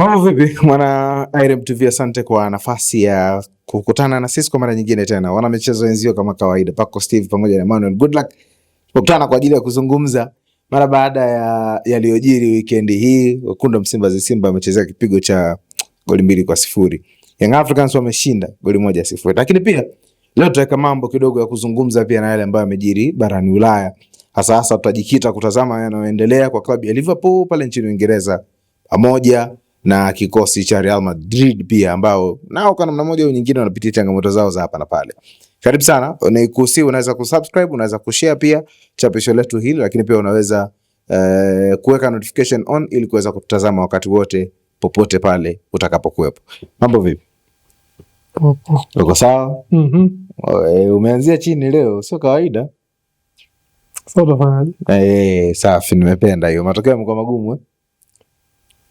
Mambo vipi mwana IREM TV, asante kwa nafasi ya kukutana na sisi kwa mara nyingine tena. Wana michezo wenzio kama kawaida, Paco Steve pamoja na Emmanuel Goodluck. Tukutana kwa ajili ya kuzungumza mara baada ya yaliyojiri weekend hii. Wekundu wa Msimbazi Simba amechezea kipigo cha goli 2-0. Young Africans wameshinda goli 1-0. Lakini pia leo tutaweka mambo kidogo ya kuzungumza pia na yale ambayo yamejiri barani Ulaya. Hasa tutajikita kutazama yanayoendelea kwa klabu ya Liverpool pale nchini Uingereza pamoja na kikosi cha Real Madrid pia ambao nao kwa namna moja au nyingine wanapitia changamoto zao za hapa na pale. Karibu sana. Unaweza kusubscribe, unaweza kushare pia chapisho letu hili, lakini pia unaweza kuweka notification on ili kuweza kutazama wakati wote popote pale utakapokuwepo. Mambo vipi? Uko sawa? Umeanzia chini leo, sio kawaida. Sasa utafanyaje? Safi, nimependa hiyo. Matokeo yamekuwa magumu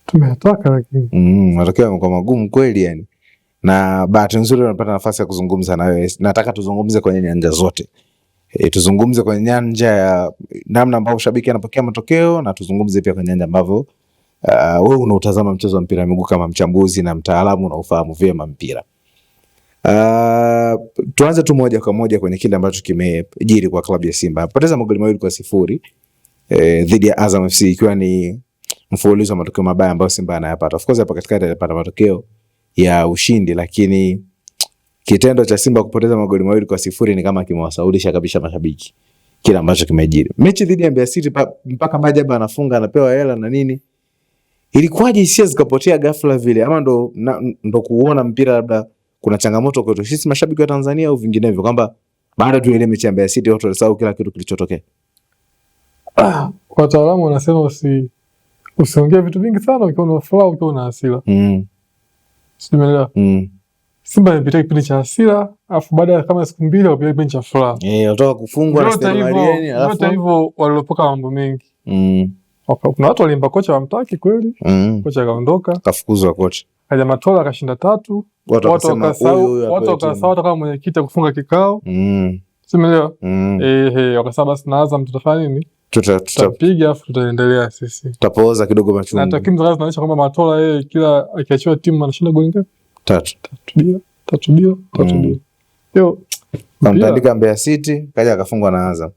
Tumetaka lakini. Matokeo yamekuwa magumu kweli yani. Na bahati nzuri unapata nafasi ya kuzungumza na wewe. Nataka tuzungumze kwenye nyanja zote. Tuzungumze kwenye nyanja ya namna ambavyo shabiki anapokea matokeo, na tuzungumze pia kwenye nyanja ambavyo wewe unautazama mchezo wa mpira wa miguu kama mchambuzi na mtaalamu na ufahamu vyema mpira. Tuanze tu moja kwa moja kwenye kile ambacho kimejiri kwa klabu ya Simba. Poteza magoli 2-0 dhidi ya Azam FC, ikiwa ni mfululizo wa matokeo mabaya ambayo Simba anayapata. Of course hapa katikati alipata matokeo ya ushindi, lakini kitendo cha Simba kupoteza magoli 2-0 ni kama kimewasaulisha kabisa mashabiki kile ambacho kimejiri. Mechi dhidi ya Mbeya City mpaka Majaba anafunga, anapewa hela na nini. Ilikuwaje hisia zikapotea ghafla vile? Ama ndo kuona mpira labda kuna changamoto kwetu sisi mashabiki wa Tanzania au vinginevyo, kwamba baada tu ile mechi ya Mbeya City watu walisahau kila kitu kilichotokea? Wataalamu wanasema usiongee vitu vingi sana ukiwa na furaha, ukiwa na hasira. Simeelewa. Simba imepitia kipindi cha hasira, afu baada ya kama siku mbili wapiga kipindi cha furaha. Watoka kufungwa na Stella Mariani, alafu hata hivyo walilopoka mambo mengi. Kuna watu walimpa kocha wamtaki kweli. Kocha akaondoka, kafukuzwa kocha. Kaja Matola akashinda 3. Watu wakasahau kama mwenyekiti kufunga kikao. Simeelewa. Wakasema basi na Azam tutafanya nini? Tutapiga afu tutaendelea sisi. Tutapooza kidogo machungu. Na takwimu zinaonyesha kwamba Matola yeye kila akiachiwa timu anashinda goli ngapi? 3 bila. Yo, Mtandika Mbeya City kaja akafungwa na Azam.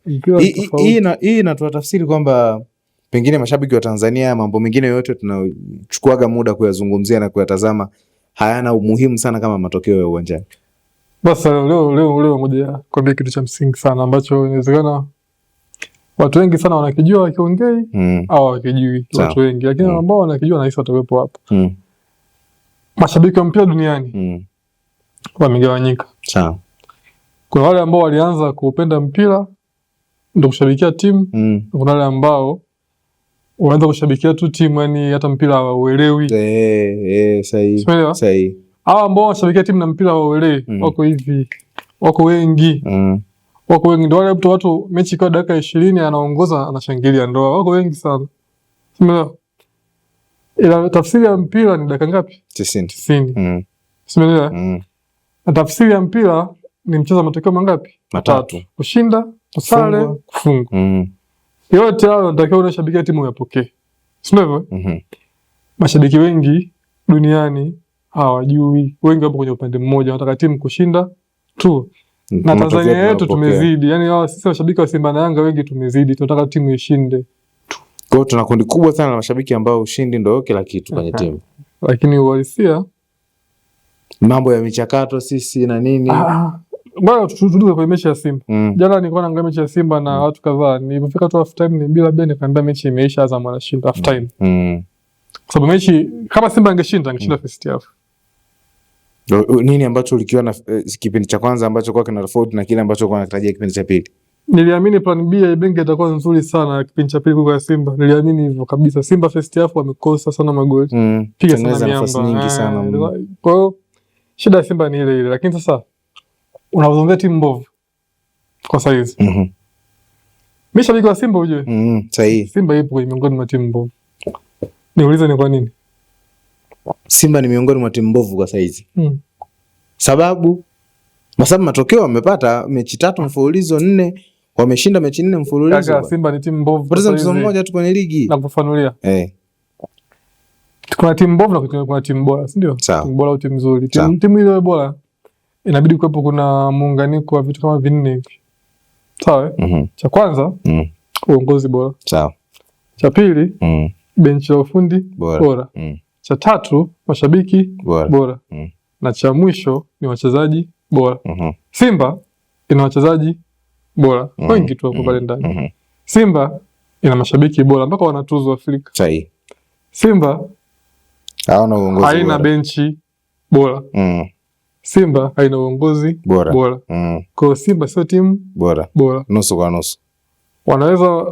Hii inatoa tafsiri kwamba pengine mashabiki wa Tanzania mambo mengine yote tunachukuaga muda kuyazungumzia na kuyatazama hayana umuhimu sana kama matokeo ya uwanjani. Basi leo moja kwa kitu cha msingi sana ambacho inawezekana watu wengi sana wanakijua wakiongei au wakijui watu wengi, lakini ambao wanakijua na hisi watawepo hapa. Mashabiki wa mpira duniani wamegawanyika. Sawa. Kuna wale ambao walianza kupenda mpira ndio kushabikia timu, kuna wale ambao wanaanza kushabikia tu timu, yani hata mpira hauelewi. Sahihi. Hao ambao wanashabikia timu na mpira hauelewi wako hivi. Wako wengi. Wako wengi, ndio wale watu mechi kwa dakika 20 anaongoza anashangilia, ndio wako wengi sana. Simeelewa. Ila tafsiri ya mpira ni dakika ngapi? 90. Simeelewa. Na tafsiri ya mpira ni mchezo wa matokeo mangapi? 3. Kushinda, kusale, kufunga. Yote hayo natakiwa unashabikia timu yapokee. Simeelewa. Mashabiki wengi duniani hawajui, wengi wapo kwenye upande mmoja, wanataka timu kushinda tu. Na Tanzania yetu tumezidi. Yani sisi washabiki wa Simba na Yanga wengi tumezidi. Tunataka timu ishinde tu. Kwa hiyo tuna kundi kubwa sana la mashabiki ambao ushindi ndio kila kitu kwenye timu. Lakini uhalisia mambo ya michakato sisi na nini? Bwana tutuduke kwa mechi ya Simba. Jana nilikuwa naangalia mechi ya Simba na watu kadhaa. Nilipofika tu half time ni bila bene kaambia mechi imeisha, Azam anashinda half time. Kwa sababu mechi kama Simba angeshinda first half. Nini ambacho ulikiona kipindi cha kwanza ambacho kwa kina tofauti na kile ambacho kwa natarajia kipindi cha pili? Niliamini plan B ya Ibenge itakuwa nzuri sana kipindi cha pili kwa Simba. Niliamini hivyo kabisa. Simba first half wamekosa sana magoli. Piga sana nafasi nyingi sana. Kwa hiyo shida ya Simba ni ile, lakini sasa unazungumzia timu mbovu kwa saizi. Mimi shabiki wa Simba ujue. Sahihi. Simba ipo kwenye miongoni mwa timu mbovu. Niulize ni kwa nini? Simba ni miongoni mwa timu mbovu kwa saizi. Sababu matokeo wamepata mechi 3 mfululizo 4, wameshinda mechi 4 mfululizo. Simba ni timu mbovu. Poteza mchezo mmoja tu kwenye ligi. Nakufafanulia. kuna timu mbovu na kuna timu bora, si ndio? Timu bora au timu nzuri. Timu ile bora inabidi kuwepo kuna muunganiko wa vitu kama vinne hivi. Sawa? Cha kwanza, uongozi bora. Sawa. Cha pili, benchi la ufundi bora. Cha tatu, mashabiki bora. Na cha mwisho ni wachezaji bora. Simba ina wachezaji bora. Wengi tu hapo pale ndani. Simba ina mashabiki bora mpaka wanatuzwa Afrika. Sahihi. Simba haina uongozi bora. Haina benchi bora. Simba haina uongozi bora. Kwa Simba sio timu bora. Nusu kwa nusu. Wanaweza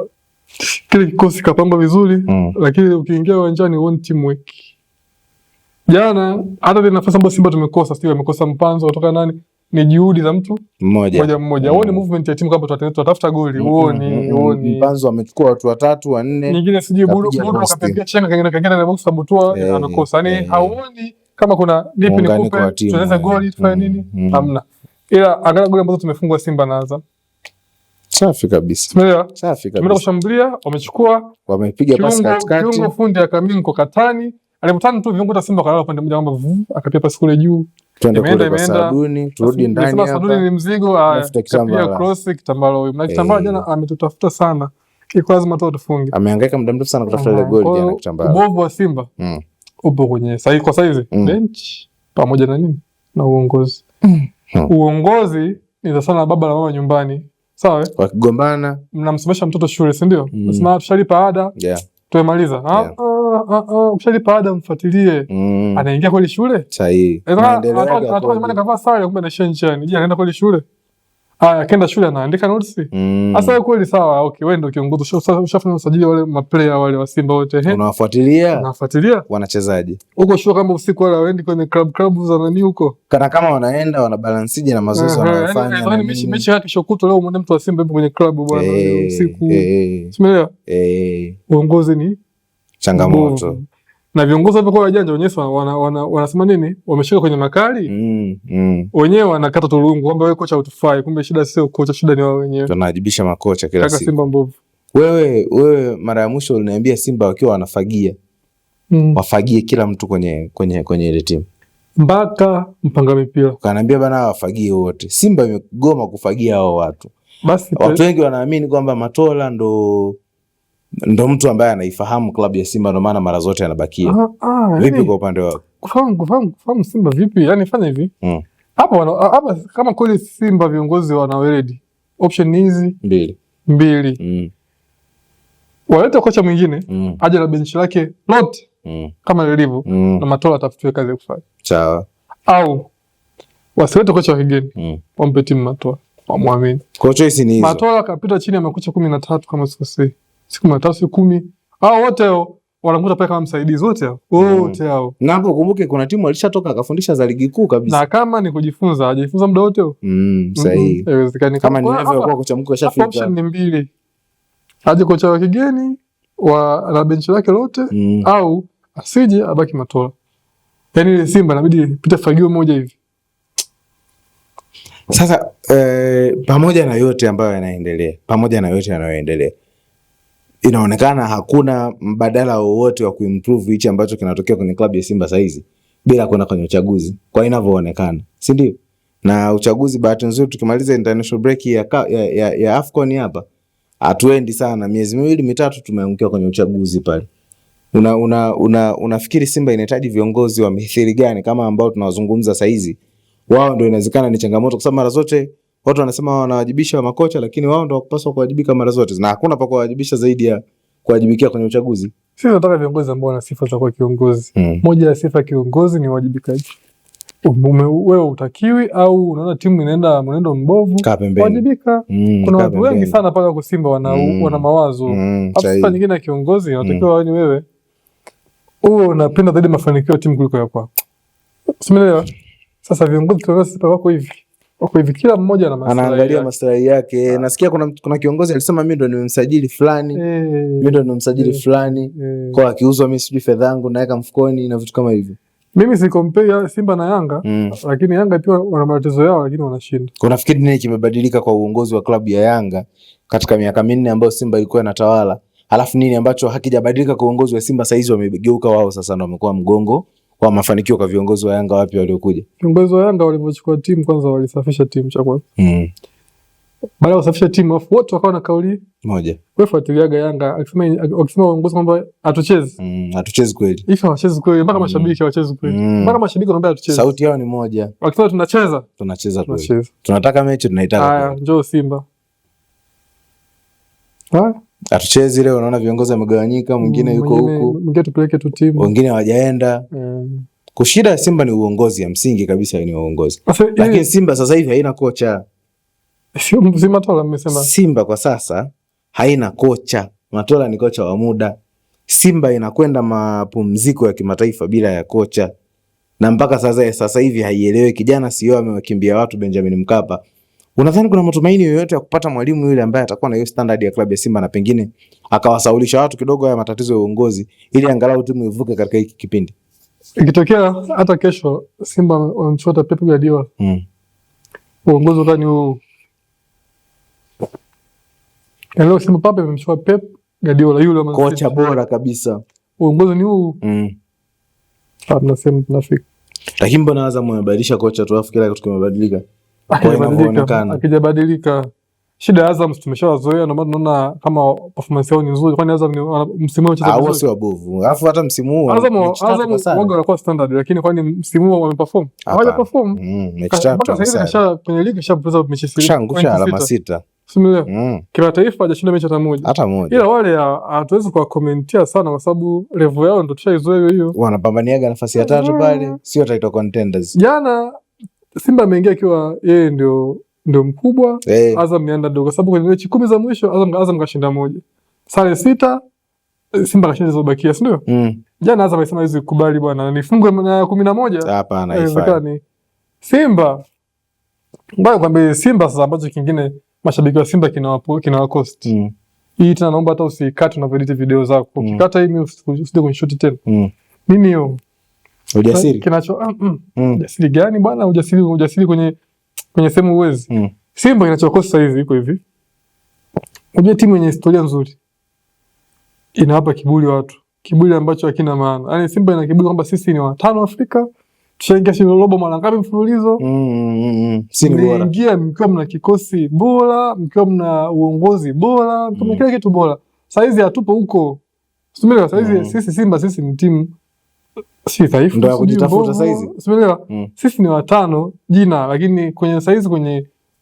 kile kikosi kapamba vizuri, lakini ukiingia uwanjani one team work. Jana hata ile nafasi ambayo Simba tumekosa, sio amekosa mpanzo kutoka nani? Ni juhudi za mtu mmoja. Uone movement ya timu kama tutatafuta goli. Uone mpanzo amechukua watu 3 4. Nyingine sijui bado akapiga chenga kingine na box sabutua anakosa. Yaani hauoni kama kuna nipi nikupe tunaweza goli tufanye nini? Hamna. Ila angalia goli ambazo tumefungwa Simba na Azam. Safi kabisa. Tumeelewa? Safi kabisa. Tumeenda kushambulia, wamechukua, wamepiga pasi katikati. Kiungo fundi akaminko katani. Alipotana tu viungo ta Simba kalala pande moja kwamba akapiga pasi kule juu. Imeenda Saduni, turudi ndani hapa. Saduni ni mzigo, akapiga cross Kitambala huyo. Na Kitambala jana ametutafuta sana. Iko lazima tu tufunge. Amehangaika muda mrefu sana kutafuta ile goli jana Kitambala. Ubovu wa Simba. Upo kwenye sahihi kwa saizi. Bench pamoja na nini? Na uongozi. Uongozi ni sana baba na mama nyumbani. Sawa? Wakigombana, mnamsomesha mtoto shule, si ndio? Nasema tushalipa ada. Tumemaliza. Ushalipa ada mfuatilie. Anaingia kweli shule? Sahihi. Anatoka nyumbani kavaa sare kumbe anaishia njiani. Je, anaenda kweli shule? Akaenda shule anaandika notes. Sasa kweli sawa, okay, wewe ndio kiongozi. Ushafanya usajili wale maplayer wale wa Simba wote. Unawafuatilia? Wanachezaje? Uko sure kama usiku wala waendi kwenye club za nani huko? Kana kama wanaenda wanabalansije na mazoezi wanayofanya. Yaani mechi yake shokuto leo mwana mtu wa Simba yupo kwenye club bwana usiku. Umeelewa? Uongozi ni changamoto. Na viongozi hapo kwa wajanja wenyewe wanasema nini? Wameshika kwenye makali. Wenyewe wanakata tulungu kwamba wewe kocha utufai, kumbe shida sio kocha, shida ni wao wenyewe. Tunawajibisha makocha kila siku. Simba mbovu. Wewe mara ya mwisho uliniambia Simba wakiwa wanafagia. Wafagie kila mtu kwenye ile timu. Mpaka mpanga mipira. Ukaniambia bana wafagie wote. Simba imegoma kufagia hao watu. Basi watu wengi wanaamini kwamba Matola ndo mtu ambaye anaifahamu klabu ya Simba, ndo maana mara zote anabakia. Vipi kwa upande wako? Kufahamu Simba vipi? Yaani fanya hivi. Hapa kama kweli Simba viongozi wana weledi. Option ni hizi mbili. Waleta kocha mwingine, aje na benchi lake lote. Kama lilivyo na Matola atafutiwe kazi ya kufanya. Sawa. Au wasiwete kocha wa kigeni. Wampe timu Matola. Wamwamini. Kwa choice ni hizo. Matola kapita chini ya makocha 13 kama sikosei. Siku 13 10. Hao wote hao wanakuta pale kama msaidizi wote hao. Wote hao. Na hapo kumbuke kuna timu alishatoka akafundisha za ligi kuu kabisa. Na kama ni kujifunza, hajifunza muda wote huo. Sahihi. Haiwezekani kama ninavyokuwa kocha mkuu ashafika. Option ni mbili. Aje kocha wa kigeni na benchi lake lote au asije abaki Matola. Yaani ile Simba inabidi pita fagio moja hivi. Sasa pamoja na yote ambayo yanayoendelea, inaonekana hakuna mbadala wowote wa kuimprove hichi ambacho kinatokea kwenye klabu ya Simba saizi bila kwenda kwenye uchaguzi kwa inavyoonekana, si ndio? Na uchaguzi bahati nzuri tukimaliza international break ya AFCON hapa hatuendi sana, miezi 2-3 tumeangukia kwenye uchaguzi pale. Unafikiri Simba inahitaji viongozi wa mithili gani kama ambao tunawazungumza saizi? Wao ndio inawezekana ni changamoto kwa sababu mara zote watu wanasema wanawajibisha makocha, lakini wao ndio wakupaswa kuwajibika mara zote. Na hakuna pa kuwajibisha zaidi ya kuwajibikia kwenye uchaguzi. Sisi tunataka viongozi ambao wana sifa za kuwa kiongozi. Moja ya sifa ya kiongozi ni wajibikaji. Wewe utakiwi au unaona timu inaenda mwenendo mbovu, wajibika. Kuna watu wengi sana pale kwa Simba wana mawazo. Sifa nyingine ya kiongozi inatakiwa wewe wewe unapenda zaidi mafanikio ya timu kuliko ya kwako. Umeelewa? Sasa viongozi kwa sasa wako hivi kila mmoja na maslahi anaangalia maslahi yake. Nasikia kuna kiongozi alisema mimi ndo nimemsajili fulani. Mimi ndo nimemsajili fulani. Kwa akiuzwa mimi sijui fedha yangu naweka mfukoni na vitu kama hivyo. Mimi si compare Simba na Yanga, lakini Yanga pia wana matatizo yao lakini wanashinda. Unafikiri nini kimebadilika kwa uongozi wa klabu ya Yanga katika miaka 4 ambayo Simba ilikuwa inatawala Alafu nini ambacho hakijabadilika kwa uongozi wa Simba? Saizi wamegeuka wao sasa ndio wamekuwa mgongo kwa mafanikio kwa viongozi wa Yanga wapi waliokuja. Viongozi wa Yanga walivyochukua timu kwanza walisafisha timu cha kwanza. Baada ya kusafisha timu afu wote wakawa na kauli moja. Wewe fuatiliaga Yanga akisema uongozi kwamba hatuchezi. Hatuchezi kweli. Hivi hawachezi kweli mpaka mashabiki hawachezi kweli. Mpaka mashabiki wanaambia hatuchezi. Sauti yao ni moja. Wakisema tunacheza. Tunacheza kweli. Tunataka mechi tunaitaka. Haya, njoo Simba. Hatuchezi leo, unaona viongozi wamegawanyika, mwingine yuko huku. Mwingine tupeleke tu timu. Wengine hawajaenda. Kushida Simba ni uongozi, ya msingi kabisa ni uongozi. Lakini Simba sasa hivi haina kocha. Sio Matola mmesema. Simba kwa sasa haina kocha. Matola ni kocha wa muda. Simba inakwenda mapumziko ya kimataifa bila ya kocha. Na mpaka sasa hivi haielewi, kijana sio amewakimbia watu Benjamin Mkapa. Unadhani kuna matumaini yoyote ya kupata mwalimu yule ambaye atakuwa na hiyo standard ya klabu ya Simba na pengine akawasaulisha watu kidogo haya matatizo ya uongozi ili angalau timu ivuke katika hiki kipindi? Ikitokea hata kesho Simba wanamchota Pep Guardiola. Uongozi gani huu? Leo Simba Papa amemchukua Pep Guardiola yule kocha bora kabisa. Uongozi ni huu. Hapana, sema tunafika. Lakini mbona Azam amebadilisha kocha tu afu kila kitu kimebadilika? Akijabadilika. Shida Azam tumeshawazoea, ndio maana tunaona kama performance yao ni nzuri. Kwani Azam msimu huu anacheza vizuri? Sio wabovu. Alafu hata msimu huu Azam wao wanakuwa standard, lakini kwani msimu huu wameperform? Hawajaperform. Mechi tatu sasa kwenye ligi kishapoteza mechi 6. Shangusha alama 6. Simulia. Kimataifa hajashinda mechi hata moja. Ila wale hatuwezi kwa commentia sana kwa sababu level yao ndio tushaizoea hiyo. Wanapambaniaga nafasi ya 3 pale, sio title contenders. Jana Simba ameingia akiwa yeye ndio mkubwa, Azam ni underdog kwa sababu kwenye mechi 10 za mwisho Azam kashinda moja. Sare 6, Simba kashinda zobakia, si ndio? Jana Azam alisema hizi kubali bwana, nifungwe na 11. Hapana, haifai. Simba mbaya kwamba Simba sasa ambacho kingine mashabiki wa Simba kina cost. Hii tena naomba hata usikate unapoedit video zako. Ukikata hii mimi usije kunishoot tena. Mimi hiyo ujasiri. Ujasiri gani bwana? Ujasiri kwenye sehemu uwezi. Simba inachokosa hivi iko hivi. Unajua timu yenye historia nzuri inawapa kiburi watu. Kiburi ambacho hakina maana. Yaani Simba ina kiburi kwamba sisi ni watano Afrika. Tushaingia robo mara ngapi mfululizo? Si ni bora. Mkiingia mkiwa mna kikosi bora, mkiwa mna uongozi bora, mkiwa kila kitu bora. Saizi hatupo huko. Simelewa saizi sisi Simba sisi ni timu si dhaifu. Ndio kujitafuta saizi. Simelewa. Sisi ni watano jina, lakini kwenye saizi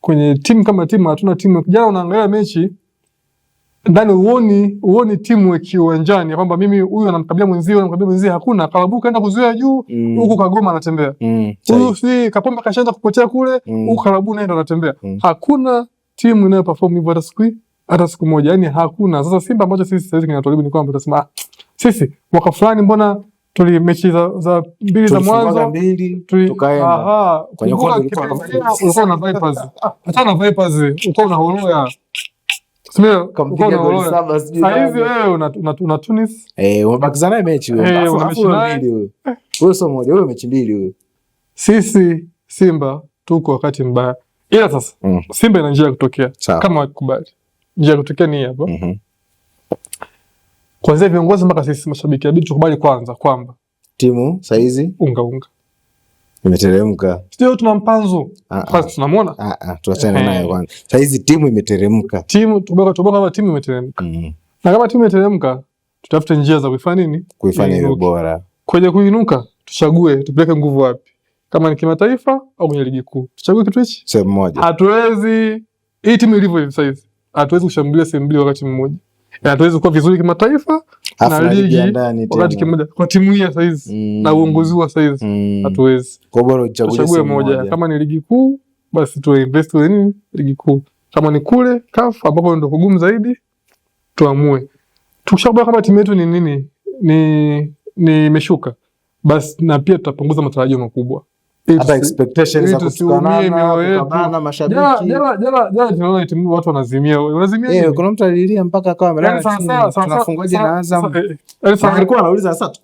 kwenye timu kama timu hatuna timu. Jana unaangalia mechi ndani uoni timu kiwanjani kwamba mimi huyu anamkabia mwenzie, hakuna. Kalabu kaenda kuzuia juu huku Kagoma anatembea. Huyu si Kapombe kashaanza kupotea kule huku Kalabu naye ndo anatembea. Hakuna timu inayoperform hivyo hata siku moja. Yaani hakuna. Sasa Simba ambacho sisi sasa kinatolibu ni kwamba tutasema sisi mwaka fulani mbona tuli mechi za mbili za mwanzo tukaenda kwenye kwa ulikuwa na Vipers. Hata na Vipers ulikuwa una horoya. Kampiga goli 7 sijui. Sasa hivi wewe una Tunis. Umebakiza naye mechi wewe. Alafu mbili wewe. Wewe sio moja, wewe mechi mbili wewe. Sisi Simba tuko wakati mbaya. Ila sasa Simba ina njia ya kutokea kama wakubali. Njia ya kutokea ni hapa. Kwanza viongozi mpaka sisi mashabiki inabidi tukubali kwanza kwamba timu saizi unga imeteremka. Sio tuna mpanzo. Kwanza tunamuona? Tuachane naye kwanza. Saizi timu imeteremka. Tuboka kama timu imeteremka. Na kama timu imeteremka, tutafute njia za kufanya nini? Kuifanya iwe bora. Kwenye kuinuka, tuchague tupeleke nguvu wapi? Kama ni kimataifa au kwenye ligi kuu. Tuchague kitu hichi? Sehemu moja. Hatuwezi hii timu ilivyo hivi saizi. Hatuwezi kushambulia sehemu mbili wakati mmoja. Hatuwezi kuwa vizuri kimataifa na ligi wakati kimoja. Kwa timu hii saizi na uongozi wa saizi hatuwezi. Kwa bora uchague moja. Kama ni ligi kuu basi tu invest kwenye ligi kuu. Kama ni kule CAF ambapo ndio kugumu zaidi tuamue. Tukishakuwa kama timu yetu ni nini? Ni imeshuka. Basi na pia tutapunguza matarajio makubwa. Hata expectations za kukabana mashabiki. Jana tunaona timu watu wanazimia. Kuna mtu alilia mpaka akawa amelala chini. Tunafungoje na Azam? Alikuwa anauliza sasa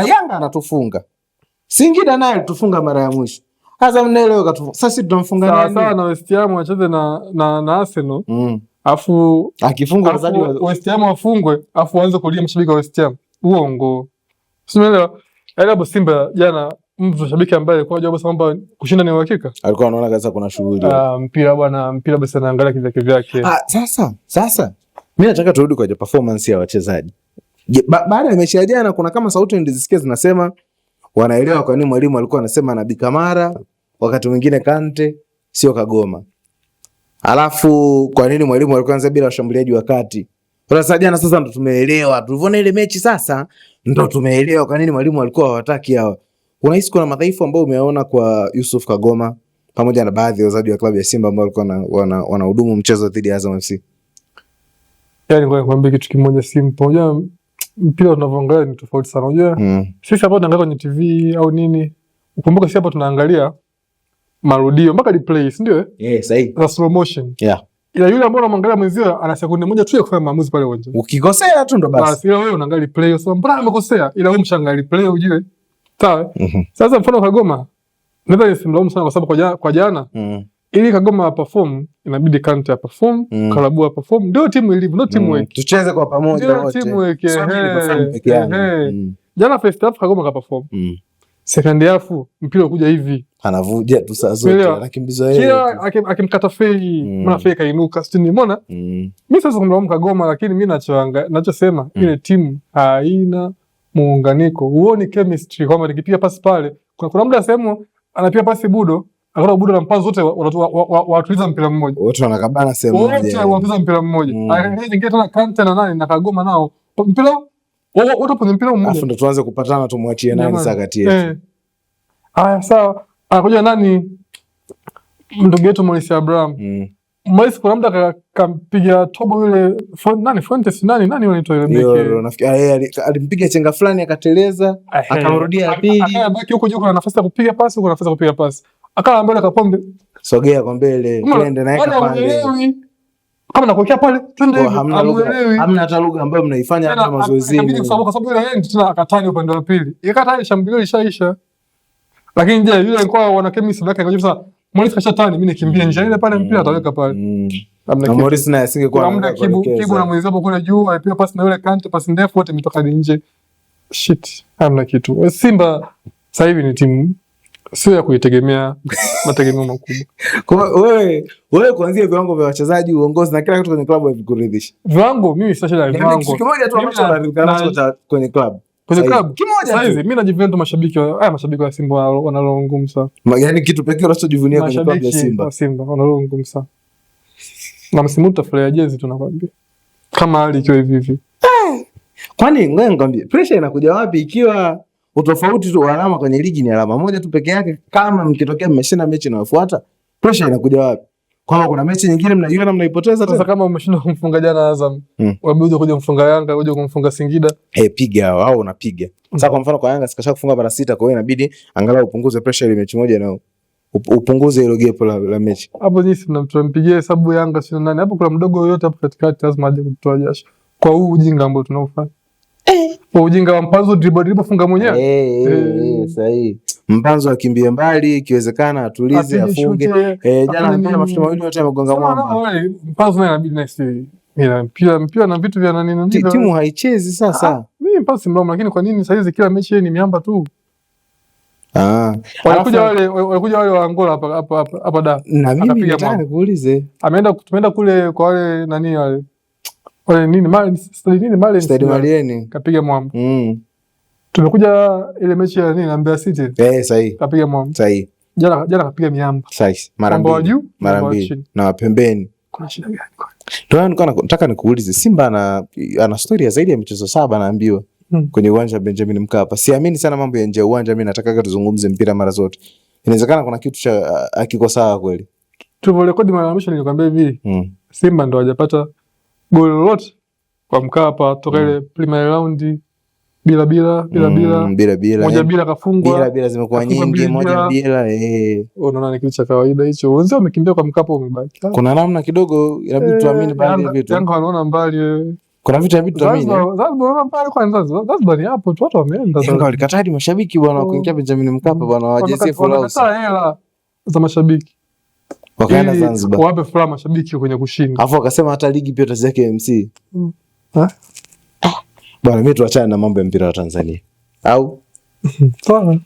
Yanga anatufunga. Singida naye alitufunga mara ya mwisho. Azam naye leo katufunga. Sasa tunamfunga nani? Sasa na West Ham wacheze na Arsenal. Afu akifungwa mchezaji wa West Ham afungwe, afu aanze kulia mashabiki wa West Ham. Uongo. Umeelewa? Hapo Simba jana mtu shabiki ambaye alikuwa anajua kwamba kushinda ni uhakika. Alikuwa anaona kaza kuna shughuli. Mpira bwana, mpira basi anaangalia kivyake. Sasa mimi nataka turudi kwa performance ya wachezaji. Baada ya mechi ya jana kuna kama sauti ndizisikia zinasema wanaelewa kwa nini mwalimu alikuwa anasema Nabi Kamara wakati mwingine Kante sio Kagoma. Alafu kwa nini mwalimu alikuwa anaanza bila washambuliaji wakati. Sasa jana ndo tumeelewa. Tulivyoona ile mechi sasa ndo tumeelewa kwa nini mwalimu alikuwa hawataki hao. Unahisi kuna madhaifu ambayo umeona kwa Yusuf Kagoma pamoja na baadhi ya wachezaji wa klabu ya Simba ambao walikuwa wanahudumu mchezo dhidi ya Azam FC? Yaani ngoja nikwambie kitu kimoja simple. Unajua mpira tunavyoangalia ni tofauti sana. Unajua sisi hapa tunaangalia kwenye TV au nini. Ukumbuke sisi hapa tunaangalia marudio mpaka replay, si ndio? Sahihi. Na slow motion. Yeah. Ila yule ambaye unamwangalia mwenzio ana sekunde moja tu ya kufanya maamuzi pale uwanjani. Ukikosea tu ndo basi. Ila wewe unaangalia replay usema mbona amekosea? Ila wewe mshangalia replay ujue. Sawa? Sasa mfano Kagoma naweza nisimlaumu sana kwa sababu kwa jana ili Kagoma perform inabidi Kante perform, Kalabu perform, ndio timu ilivyo, ndio teamwork. Tucheze kwa pamoja wote. Teamwork. Jana first half Kagoma ka perform. Second half mpira ukuja hivi. Anavuja tu saa zote, anakimbiza yeye. Kila akimkata Fei, maana Fei kainuka, sitini umeona? Mimi sasa kumlaumu Kagoma, lakini mimi nachosema ile timu haina muunganiko. Huoni chemistry kwamba nikipiga pasi pale. Kuna muda sehemu anapiga pasi Budo, akaona Budo na mpanzo wote watuliza mpira mmoja. Wote wanakabana sehemu moja. Wote wanatuliza mpira mmoja. Akaingia tena Kante na nani na Kagoma nao. Mpira wote kwenye mpira mmoja. Afu ndo tuanze kupatana tumwachie nani sasa kati yetu. Haya sawa. Anakuja nani? Ndugu yetu Morris Abraham. Morris kuna muda akampiga tobo yule nani Fuentes nani wanaitwa ile beki. Nafikiri alimpiga chenga fulani akateleza, akamrudia ya pili. Akabaki huko juu kuna nafasi ya kupiga pasi, kuna nafasi ya kupiga pasi. Akawa mbele Kapombe. Sogea kwa mbele, twende naye kapande. Kama nakuwekea pale, twende hivi. Hamna hata lugha ambayo mnaifanya hata mazoezini. Kwa sababu ile end tena akatani upande wa pili. Ikatani shambulio lishaisha. Lakini je, yule alikuwa wana chemistry yake akaje sasa Morris kashatani mimi nikimbia nje ile pale mpira ataweka pale. Na Morris naye asingekuwa na kibu na mwenzao kule juu alipiga pasi na yule Kante pasi ndefu wote imetoka nje. Shit, hamna kitu. Simba sasa hivi ni timu sio ya kuitegemea mategemeo makubwa. Kwa wewe kuanzia viwango vya wachezaji, uongozi na kila kitu kwenye klabu havikuridhishi. Viwango mimi sasa shida viwango. Kitu kimoja tu ambacho anaridhika kwenye klabu. Kwenye klabu kimoja sasa hivi mimi najivunia mashabiki wa Simba wanalo ngumu sana. Yaani kitu pekee unachojivunia kwenye klabu ya Simba. Simba wanalo ngumu sana. Na msimu utafurahia jezi tunakwambia. Kama hali ikiwa hivi. Kwani ngoja nikwambie, pressure inakuja wapi ikiwa utofauti tu wa alama kwenye ligi ni alama moja tu peke yake? Kama mkitokea mmeshinda mechi inayofuata, pressure inakuja wapi? Kwamba kuna mechi nyingine mnaiona mnaipoteza. Sasa kama umeshindwa kumfunga jana Azam, wabidi kuja kumfunga Yanga, uje kumfunga Singida. Piga au unapiga. Sasa kwa mfano kwa Yanga sikasha kufunga mara 6, kwa hiyo inabidi angalau upunguze pressure ile mechi moja na upunguze ile gap la mechi. Hapo jinsi tunampigia hesabu Yanga sio nani. Hapo kuna mdogo yoyote hapo katikati lazima aje kutoa jasho. Kwa huu ujinga ambao tunaofanya. Kwa ujinga wa Mpanzo dribble funga mwenyewe. Sahihi. Mpanzo akimbie mbali, ikiwezekana atulize, afunge. Jana mpira mafuta mawili yote yamegonga mwamba. Mpanzo naye inabidi next mpira na vitu vya nani timu haichezi sasa. Mimi Mpanzo simlaumu, lakini kwa nini sasa hizi kila mechi ni miamba tu? Walikuja wale wa Angola hapa da. Na mimi nataka nikuulize. Tumeenda kule kwa wale nani wale nini Stade Malien kapiga mwamba. Tumekuja ile mechi ya nini na Mbeya City. Sahihi. Kapiga mwamba. Sahihi. Jana kapiga miamba. Sahihi. Mara mbili. Na pembeni. Kuna shida gani kwa? Ndio nilikuwa nataka nikuulize, Simba ana story ya zaidi ya michezo 7 naambiwa kwenye uwanja wa Benjamin Mkapa. Siamini sana mambo ya nje ya uwanja, mimi nataka tuzungumze mpira mara zote. Inawezekana kuna kitu cha akiko sawa kweli. Tulivyorekodi mara mwisho nilikwambia hivi. Simba ndo hajapata goli lolote kwa Mkapa toka ile preliminary round bila moja bila kafungwa, bila zimekuwa nyingi, moja bila. Unaona ni kitu cha kawaida hicho. Wenzao wamekimbia kwa Mkapa, umebaki. Kuna namna kidogo inabidi tuamini baadhi ya vitu. Yanga wanaona mbali. Kuna vitu inabidi tuamini. Wanaona mbali kwanza. Lazima ni hapo tu watu wameenda. Yanga walikataa hadi mashabiki bwana kuingia Benjamin Mkapa bwana, wajesie follow. Wanakataa hela za mashabiki. Wakaenda Zanzibar. Wape furaha mashabiki kwenye kushinda. Alafu wakasema hata ligi pia tutacheza KMC. Bwana mimi tuachane na mambo ya mpira wa Tanzania. Au? Sawa.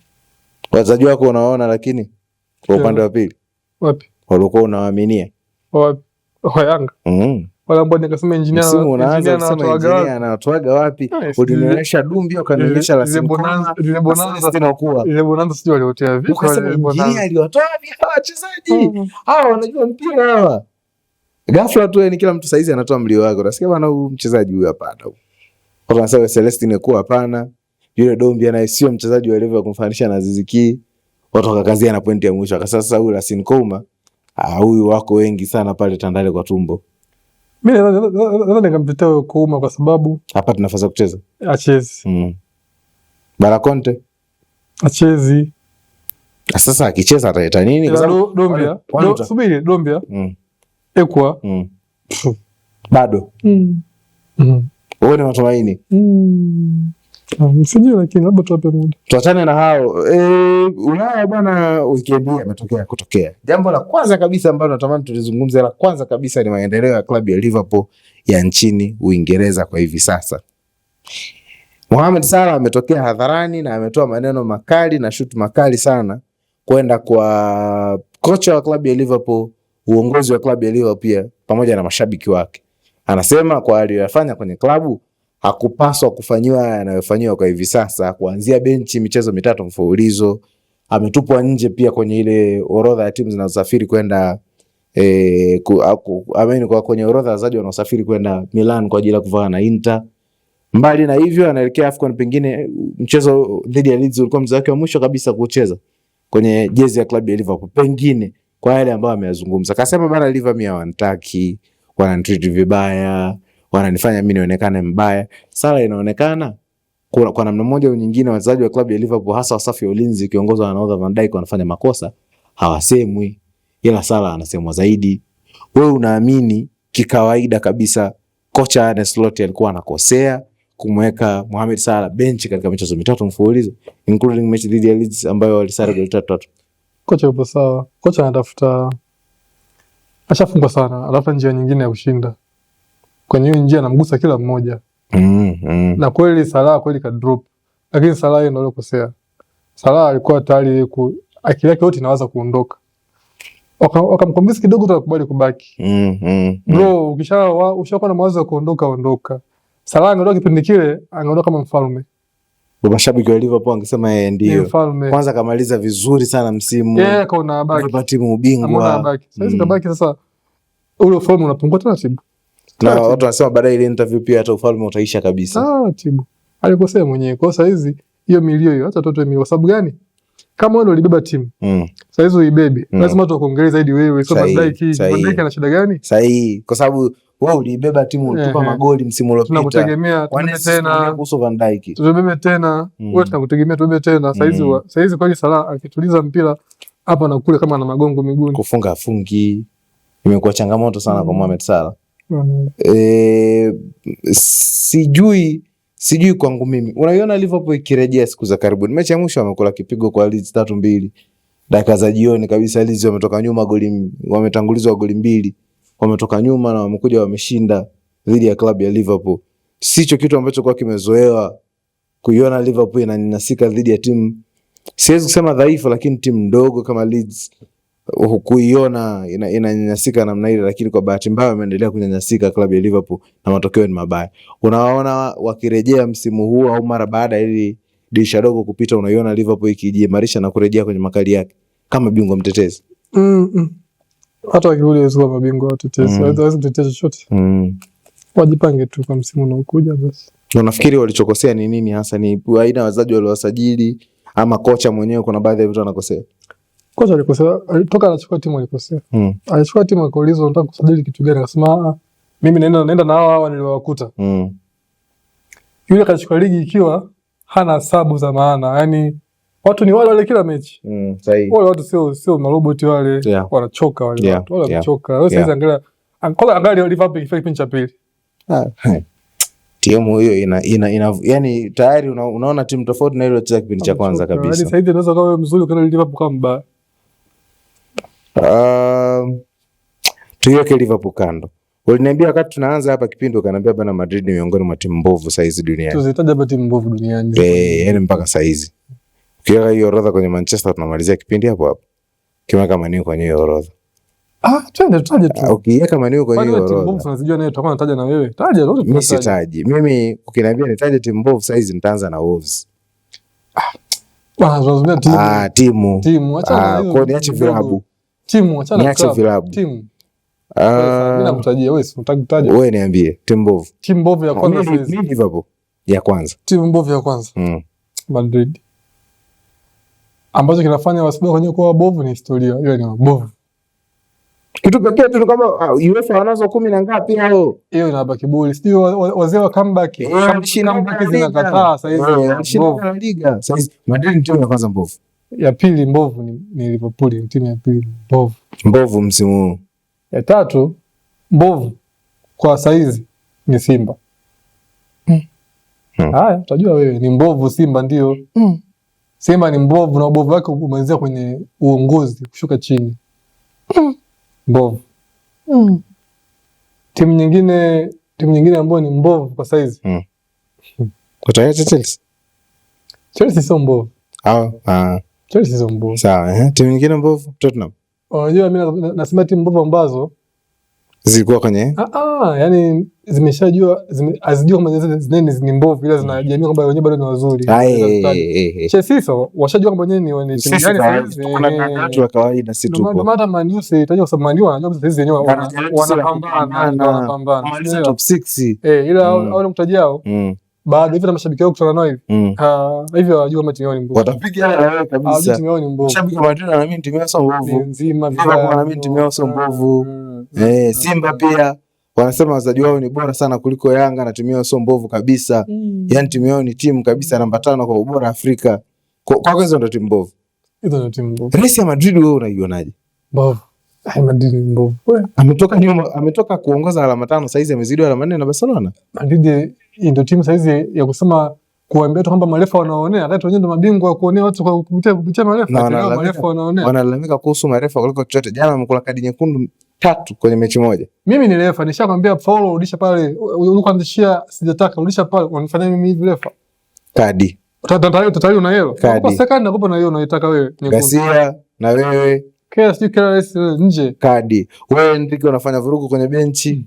Wazaji wako unaona, lakini kwa upande wa pili. Wapi? Walikuwa unawaaminia. Wapi? Yanga. Wala mbona nikasema engineer anatoaga wapi? Ulinionyesha Dumbi ukanionyesha la Simba. Ile bonanza sio waliotea vipi? Ukasema engineer aliwatoa hawa wachezaji. Hawa wanajua mpira hawa. Ghafla tu ni kila mtu saizi anatoa mlio wake. Unasikia bwana huyu mchezaji huyu hapana. Watu wanasema Celestine kuwa hapana. Yule Dumbi anaye sio mchezaji wa level ya kumfanisha na Aziz Ki. Watu wakakazia na pointi ya mwisho. Akasema sasa huyu Lassine Kouma huyu wako wengi sana pale Tandale kwa tumbo. Mimi nadhani nikamtetea Kouma kwa sababu hapa tuna nafasi ya kucheza. Achezi. Bara Conte achezi. Sasa akicheza ataleta nini? Kwa sababu Dombia, subiri Dombia. Ekwa. Bado. Uone matumaini. Msijui lakini labda tuwape muda. Tuachane na hao. Ulaya bwana weekend hii kutokea. Jambo la kwanza kabisa ambalo natamani tulizungumze, la kwanza kabisa ni maendeleo ya klabu ya Liverpool ya nchini Uingereza kwa hivi sasa. Mohamed Salah ametokea hadharani na ametoa maneno makali na shutu makali sana kwenda kwa kocha wa klabu ya Liverpool, uongozi wa klabu ya Liverpool pia pamoja na mashabiki wake. Anasema kwa aliyofanya kwenye klabu hakupaswa kufanyiwa yanayofanywa kwa hivi sasa, kuanzia benchi michezo 3 mfululizo. Ametupwa nje pia kwenye ile orodha ya timu zinazosafiri kwenda kwa kwenye orodha ya wachezaji wanaosafiri kwenda Milan kwa ajili ya kuvaa na Inter. Mbali na hivyo anaelekea AFCON, pengine mchezo dhidi ya Leeds ulikuwa mchezo wake wa mwisho kabisa kucheza kwenye jezi ya klabu ya Liverpool, pengine kwa yale ambayo ameyazungumza. Akasema bana Liverpool hawantaki, wananitreat vibaya, wananifanya mimi nionekane mbaya. Salah inaonekana kwa namna moja au nyingine wachezaji wa klabu ya Liverpool hasa wasafi ya ulinzi kiongozwa na nahodha Van Dijk wanafanya makosa, hawasemwi, ila Salah anasemwa zaidi. Wewe unaamini kikawaida kabisa kocha Arne Slot alikuwa anakosea kumweka Mohamed Salah benchi katika michezo 3 mfululizo including mechi dhidi ya Leeds ambayo walisare goli 3-3? Kocha yupo sawa. Kocha anatafuta, ashafungwa sana, alafu njia nyingine ya kushinda. Kwenye hiyo njia anamgusa kila mmoja. Na kweli Salah kweli ka drop. Lakini Salah yeye ndio aliyokosea. Salah alikuwa tayari akili yake yote inawaza kuondoka. Wakamconvince kidogo tu akubali kubaki. Bro, ushakuwa na mawazo ya kuondoka, ondoka. Salah angeondoka kipindi kile, angeondoka kama mfalme. Mashabiki wa Liverpool wangesema yeye ndio. Kwanza kamaliza vizuri sana msimu. Yeye kaona baki. Kwa timu ubingwa. Sasa kabaki sasa ule ufalme unapungua taratibu. Na watu wanasema baadaye ile interview pia hata ufalme utaisha kabisa. Tibu. Alikosea mwenyewe. Kwa sasa hizi hiyo milio hiyo hata toto milio. Kwa sababu gani? Kama wewe ndio ulibeba timu. Sasa hizo uibebe. Lazima watu wakuongelee zaidi wewe. Sio Van Dijk. Van Dijk ana shida gani? Sahihi. Kwa sababu wewe ulibeba timu ulitupa magoli msimu uliopita. Tunakutegemea tena kuhusu Van Dijk. Tubebe tena. Wewe tunakutegemea tubebe tena. Sasa hizi kweli Salah akituliza mpira hapa na kule kama ana magongo miguuni. Kufunga fungi imekuwa changamoto sana kwa Mohamed Salah. Sijui kwangu mimi. Unaiona Liverpool ikirejea siku za karibuni. Mechi ya mwisho wamekula kipigo kwa Leeds 3-2. Dakika za jioni kabisa Leeds wametoka nyuma wametangulizwa goli 2. Wametoka nyuma na wamekuja wameshinda dhidi ya klabu ya Liverpool. Sicho kitu ambacho kwa kimezoewa kuiona Liverpool inanyanyasika dhidi ya timu, siwezi kusema dhaifu, lakini timu ndogo kama Leeds. Kuiona inanyanyasika namna ile, lakini kwa bahati mbaya wameendelea kunyanyasika klabu ya Liverpool na matokeo ni mabaya. Unawaona wakirejea msimu huu au mara baada ya ile dirisha dogo kupita, unaiona Liverpool ikijiimarisha na kurejea kwenye makali yake kama bingwa mtetezi. Hata wakirudi wao mabingwa watetezi, hawezi kutetea chochote. Wajipange tu kwa msimu unaokuja basi. Unafikiri walichokosea ni nini hasa? Ni aina wachezaji waliowasajili ama kocha mwenyewe kuna baadhi ya vitu anakosea? Kocha alikosea, toka anachukua timu alikosea. Alichukua timu akaulizwa unataka kusajili kitu gani? Akasema mimi naenda na hawa niliowakuta. Yule kachukua ligi ikiwa hana sababu za maana. Yaani watu ni wale kila mechi. Sahihi. Wale watu sio maroboti wale, wanachoka wale watu. Wale wanachoka. Wewe sasa angalia Liverpool ikifika kipindi cha pili. Timu hiyo yani tayari unaona timu tofauti na ile iliyocheza kipindi cha kwanza kabisa. Yaani sasa hivi unaweza kuwa mzuri kana Liverpool kama mbaya. tuiweke Liverpool kando. Uliniambia wakati tunaanza hapa kipindi ukaniambia bana Madrid ni miongoni mwa timu mbovu saa hizi duniani. Tuzitaje hapa timu mbovu duniani? Yani mpaka saa hizi. Ukiweka hiyo orodha kwenye Manchester tunamalizia kipindi hapo hapo. Ukiweka Man U kwenye hiyo orodha. Twende tutaje tu. Ukiweka Man U kwenye hiyo orodha. Timu mbovu tunazijua nayo tutakuwa nataja na wewe. Taja leo. Mimi sitaji. Mimi ukiniambia nitaje timu mbovu saa hizi nitaanza na Wolves. Tunazungumzia timu. Timu. Achana hiyo. Kwa niache vilabu. Timu, achana niache vilabu. Timu. Mimi nakutajia wewe, unataka kutaja. Wewe niambie timu mbovu. Timu mbovu ya kwanza sasa hivi. Mimi Liverpool ya kwanza. Timu mbovu ya kwanza. Madrid. Ambacho kinafanya wasibaki kwenye kwa bovu ni historia. Hiyo ni bovu. Kitu pekee tu kama UEFA wanazo 10 na ngapi hao? Hiyo inabaki kiburi. Sio wazee wa comeback. Comeback zinakataa sasa hizi. Bovu Liga. Sasa Madrid ni timu ya kwanza mbovu. Ya pili mbovu ni Liverpool, ni timu ya pili mbovu. Mbovu msimu huu. Ya tatu mbovu kwa saizi ni Simba. Haya, utajua wewe ni mbovu Simba ndio. Simba ni mbovu na ubovu wake umeanzia kwenye uongozi kushuka chini. Mbovu. Timu nyingine ambayo ni mbovu kwa saizi. Utaacha Chelsea? Chelsea sio mbovu. Chelsea sio mbovu. Sawa, timu nyingine mbovu Tottenham. Unajua mimi nasema timu mbovu ambazo zilikuwa kwenye yani zimeshajua azijua kama zineni ni mbovu ila zinajamii kwamba wenyewe bado ni wazuri. Chelsea sio washajua kwamba wenyewe ni timu gani sasa. Kuna watu wa kawaida si tu. Ndio maana Man U itajua kwa sababu Man U wanajua sasa hizi wenyewe wanapambana top 6. Ila au mtajao bado hivi na mashabiki wao kutana nao hivi. Hivyo hawajua kama timu yao ni mbovu. Watapiga wewe kabisa. Hawajui timu yao ni mbovu. Shabiki wa Madrid na mimi timu yao sio mbovu. Nzima vibaya. Na mimi timu yao sio mbovu. Simba pia wanasema wazaji wao ni bora sana kuliko Yanga na timu yao sio mbovu kabisa. Yaani timu yao ni timu kabisa namba 5 kwa ubora Afrika. Kwa hizo ndio timu mbovu. Hizo ndio timu mbovu. Real ya Madrid wewe unaionaje? Mbovu. Madrid ni mbovu. Ametoka kuongoza alama 5 sasa hizi amezidiwa alama 4 na Barcelona. Madrid ndio timu sasa hizi ya kusema kuambia tu kwamba marefa wanaonea, hata wenyewe ndio mabingwa wa kuonea watu kwa kupitia marefa. Marefa wanaonea. Wanalalamika kuhusu marefa kuliko chochote. Jana wamekula kadi nyekundu 3 kwenye mechi moja. Mimi ni refa, nishakwambia Paulo rudisha pale, ulikuanzishia sijataka rudisha pale, wanifanyia mimi hivi refa. Kadi. Tatari una hilo. Kwa second nakupa na hiyo unaitaka wewe. Gasia na wewe. Kila nje. Kadi. Wewe ndiko unafanya vurugu kwenye benchi.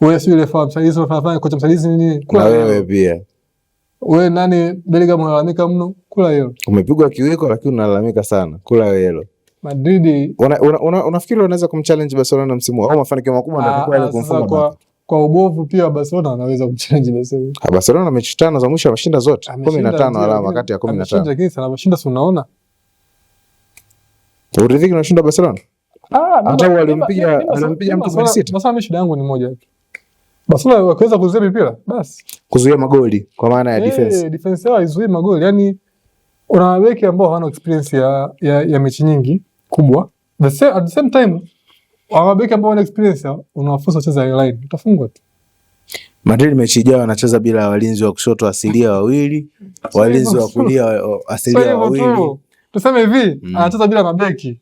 Wewe si refa, msaidizi unafanya kocha msaidizi nini? Na wewe pia. Wewe nani Bellingham analalamika mno? Kula hilo. Umepigwa kiwiko lakini unalalamika sana. Kula hilo. Madrid unafikiri wanaweza kumchallenge Barcelona msimu au mafanikio makubwa ndio ile kumfunga kwa ubovu pia Barcelona anaweza kumchallenge Barcelona. Barcelona mechi 5 za mwisho ameshinda zote 15 alama kati ya 15. Ameshinda lakini sana ameshinda si unaona? Uridhiki unashinda Barcelona? Hata walimpiga mtu Man City. Barcelona shida yangu ni moja tu. Barcelona wakaweza kuzuia mipira basi. Kuzuia magoli kwa maana ya defense. Defense yao izuie magoli. Yaani una weki ambao hawana experience ya mechi nyingi kubwa. At the same time wabeki ambao wana experience unawafusa kucheza line. Utafungwa tu. Madrid mechi ijayo wanacheza bila walinzi wa kushoto asilia wawili, walinzi wa kulia asilia wawili. Tuseme hivi, anacheza bila mabeki.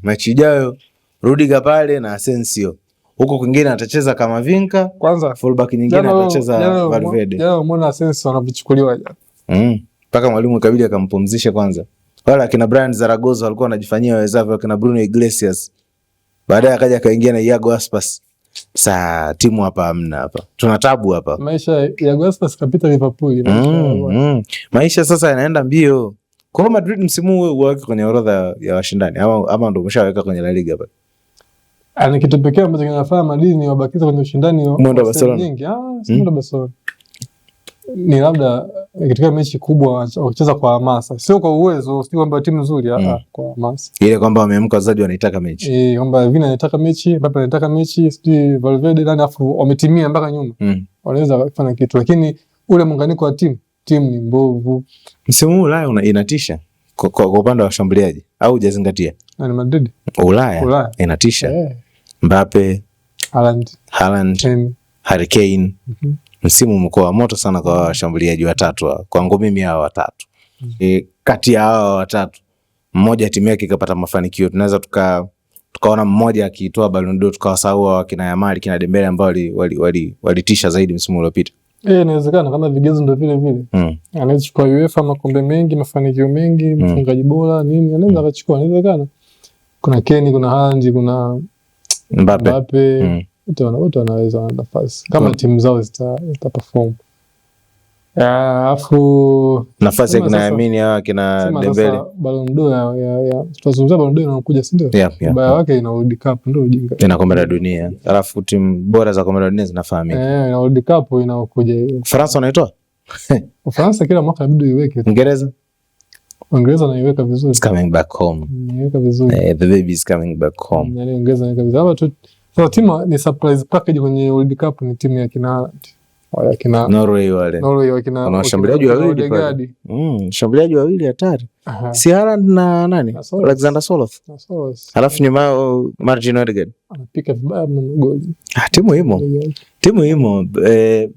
Mechi ijayo Rudiger pale na Asensio. Huko kwingine atacheza kama Vinka, kwanza fullback nyingine atacheza Valverde. Jana umeona Asensio anavichukuliwa jana. Mpaka mwalimu ikabidi akampumzishe kwanza. Wala kina Brian Zaragoza walikuwa wanajifanyia wawezavyo, kina Bruno Iglesias. Baadaye akaja akaingia na Iago Aspas. Saa timu hapa hamna hapa. Tuna tabu hapa. Maisha ya Iago Aspas kapita Liverpool. Maisha sasa yanaenda mbio. Kwa Madrid msimu huu waweke kwenye orodha ya washindani ama ndio umeshaweka kwenye La Liga hapa. Ana kitu pekee ambacho kinafanya Madrid ni wabakiza kwenye ushindani wa Barcelona. Sio Barcelona. Ni labda katika mechi kubwa wakicheza kwa hamasa, sio kwa uwezo, sio kwamba timu nzuri, kwa hamasa. Ile kwamba wameamka wazaji wanaitaka mechi. Kwamba Vina anataka mechi, Mbappe anataka mechi, sijui Valverde nani afu wametimia mpaka nyuma. Wanaweza kufanya kitu, lakini ule muunganiko wa timu ni mbovu. Msimu huu Ulaya inatisha kwa upande wa washambuliaji au hujazingatia? Na Madrid. Ulaya inatisha. Mbappe, Haaland, Harry Kane. Msimu umekuwa moto sana kwa washambuliaji watatu. Kwangu mimi hao watatu. Kati ya hao watatu mmoja timu yake ikapata mafanikio tunaweza tukaona mmoja akitoa Ballon d'Or tukawasahau wakina Yamal kina Dembele ambao walitisha zaidi msimu uliopita. Inawezekana kama vigezo ndio vile vile. Anaweza kuchukua UEFA makombe mengi, mafanikio mengi, mfungaji bora nini, anaweza akachukua, inawezekana. Kuna Kenny, kuna Haaland, kuna Mbappe. Wote wanaweza nafasi. Kama timu zao zita perform. Afu nafasi ya kina Yamini au kina Dembele. Ballon d'Or ya tutazungumza Ballon d'Or inakuja, si ndio? Ubaya wake ina World Cup ndio ujinga. Ina kombe la dunia. Alafu timu bora za kombe la dunia zinafahamika. Ina World Cup inakuja hiyo. France wanaitoa? France kila mwaka inabidi iweke. Uingereza naiweka vizuri. It's coming back home. Iweka vizuri. The baby is coming back home. Yaani Uingereza inaweka vizuri. Hapa tu so timu ni surprise package kwenye World Cup ni timu ya kina Haaland. Wale kina Norway wakina washambuliaji wawili pale. Washambuliaji wawili hatari. Si Haaland na nani? Alexander Soloth. Alafu nyuma yao Martin Odegaard. Anapika vibaya na goli. Timu imo.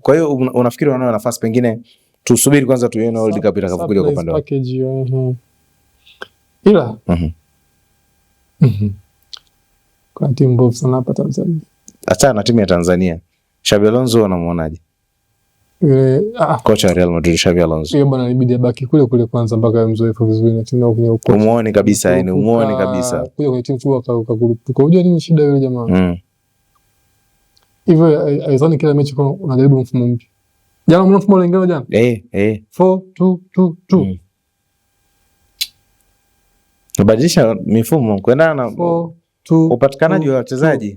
Kwa hiyo unafikiri wanao nafasi, pengine tusubiri kwanza tuone World Cup itakapokuja kwa upande wao. Ila. Kwa timu mbovu sana hapa Tanzania. Achana na timu ya Tanzania. Xabi Alonso unamuonaje? Kocha wa Real Madrid Xabi Alonso. Yeye bwana ilibidi abaki kule kwanza mpaka mzoefu vizuri na timu kwenye ukocha. Umuone kabisa, yani umuone kabisa. Kuja kwenye timu kubwa akakurupuka. Unajua nini shida yule jamaa? Hivyo aizani kila mechi kwa unajaribu mfumo mpya. Jana mna mfumo lingine jana? 4-2-2-2. Kubadilisha mifumo kuendana na upatikanaji wa wachezaji.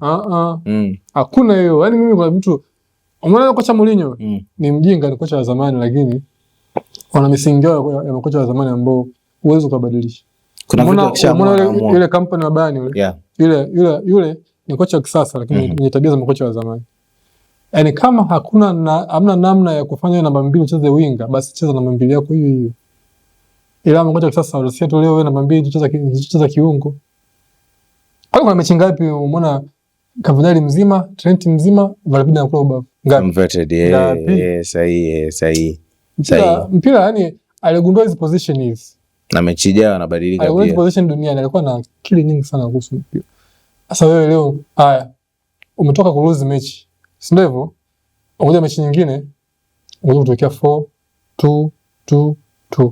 Hakuna hiyo. Yaani mimi kwa mtu umeona kocha Mourinho ni mjinga, ni kocha wa zamani, lakini wana misingi yao ya makocha wa zamani ambao uwezo kubadilisha. Kuna vitu akishaamua ile kampani wa Bayern yule ni kocha wa kisasa, lakini ni tabia za makocha wa zamani. Yaani kama hamna namna ya kufanya namba 2 ucheze winga, basi cheza namba 2 yako hiyo hiyo. Ila makocha wa kisasa wanasema tu leo wewe namba 2 cheza kiungo. Kwa mechi ngapi umeona Cavani mzima, Trent mzima, Valverde anakula ubavu? Ngapi? Converted. Sahihi. Mpira yani aligundua hizo position hizi. Na mechi ijayo anabadilika pia. Hizo position duniani alikuwa na akili nyingi sana kuhusu mpira. Sasa wewe leo haya umetoka ku lose mechi. Si ndio hivyo? Unakuja mechi nyingine unakuja kutokea 4-2-2-2.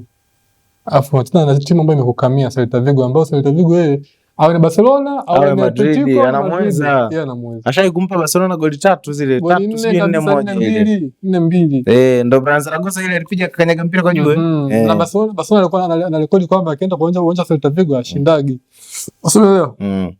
Afu tena na timu ambayo imekukamia Celta Vigo, ambao Celta Vigo yeye awe na Barcelona au na Madrid, anamweza. Ashai kumpa Barcelona goli 3 zile 3-4-1 4-2. Ndo Zaragoza ile alipiga kanyaga mpira kwa juu. Na Barcelona alikuwa na rekodi kwamba akienda kwa uwanja Celta Vigo ashindagi. Usielewa?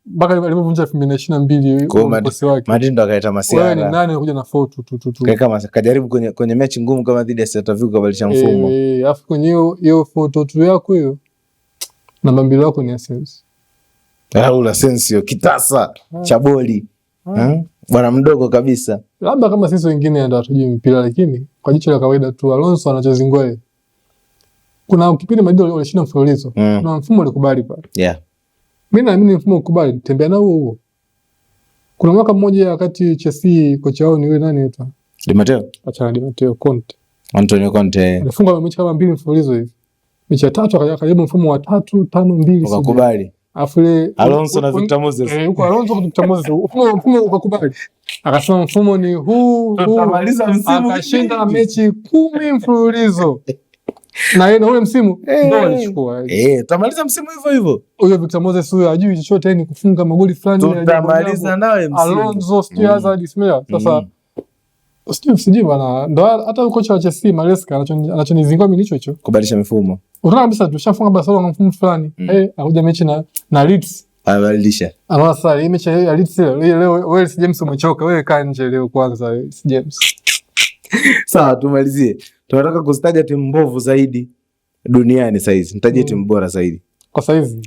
Mpaka alipovunja 2022 kwa mkosi wake. Madrid ndo akaita masiara. Wewe ni nani anakuja na 4-2-2-2? Kama kajaribu kwenye mechi ngumu kama dhidi ya Celta Vigo kabadilisha mfumo. Afu kwenye hiyo 4-2 yako hiyo namba 2 yako ni Asensio. Raul Asensio kitasa cha boli. Bwana mdogo kabisa. Labda kama sisi wengine ndio hatujui mpira, lakini kwa jicho la kawaida tu Alonso anachozingua yeye. Kuna kipindi Madrid walishinda mfululizo. Kuna mfumo ulikubali pale. Mimi naamini mfumo ukubali, tembea nao huo. Kuna mwaka mmoja wakati Chelsea kocha wao ni yule nani anaitwa? Di Matteo. Achana Di Matteo, Conte. Antonio Conte. Alifunga mechi kama 2 mfululizo hivi. Mechi ya 3 akajaribu mfumo wa 3-5-2. Ukakubali. Afule Alonso na Victor Moses. Huko Alonso na Victor Moses. Mfumo ukakubali. Akasema mfumo ni huu. Tutamaliza msimu. Akashinda mechi 10 mfululizo. Na yeye ule msimu ndio alichukua. Tutamaliza msimu hivyo hivyo. Huyo Victor Moses huyo hajui chochote, ni kufunga magoli fulani. Tutamaliza nawe msimu. Alonso sio Hazard Ismail. Sasa sijui bwana, ndo hata kocha wa Chelsea Maresca anachonizingua mimi hicho kubadilisha mifumo. Unaona kabisa tushafunga Barcelona kwa mfumo fulani. Akuja mechi na Leeds. Abadilisha. Anaona sasa hii mechi ya Leeds leo wewe James umechoka, wewe kaa nje leo kwanza James. Sawa, tumalizie. Tunataka kuzitaja timu mbovu zaidi duniani sasa hizi. Nitajie timu bora zaidi. Kwa sasa hizi.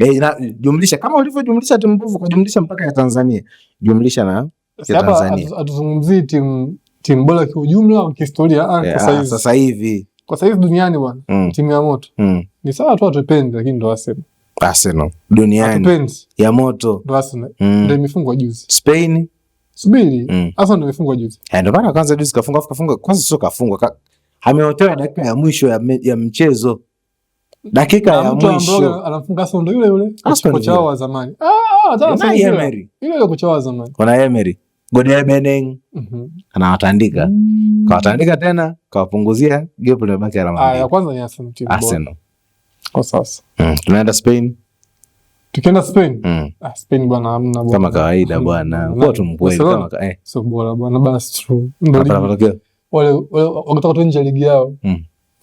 Jumlisha kama ulivyojumlisha timu mbovu kwa jumlisha mpaka ya Tanzania. Jumlisha na ya Tanzania. Hapa atuzungumzie timu bora kwa ujumla au kihistoria sasa hivi. Kwa sasa hivi duniani bwana, timu ya moto. Ni sawa tu atupende, lakini ndo Arsenal. Duniani. Ya moto. Ndo Arsenal. Ndio imefungwa juzi. Spain. Subiri. Arsenal ndio imefungwa juzi. Ndio maana kwanza juzi kafunga kwanza sio kafungwa. Ameotewa dakika ya mwisho ya mchezo. dakika ya mwisho anafunga sasa, ndo yule kocha wao wa zamani. Yule kocha wao wa zamani. Kuna Emery, Gode Beneng. Anawatandika. Kawatandika tena, kawapunguzia gap limebaki alama mbili. Ya kwanza ni Arsenal. Kwa sasa. Tunaenda Spain. Tukienda Spain? Spain bwana hamna bwana. Kama kawaida bwana. Kwa tumkweli kama sio bora bwana, basi true. Ndio. Wale wakitoka tu nje ligi yao.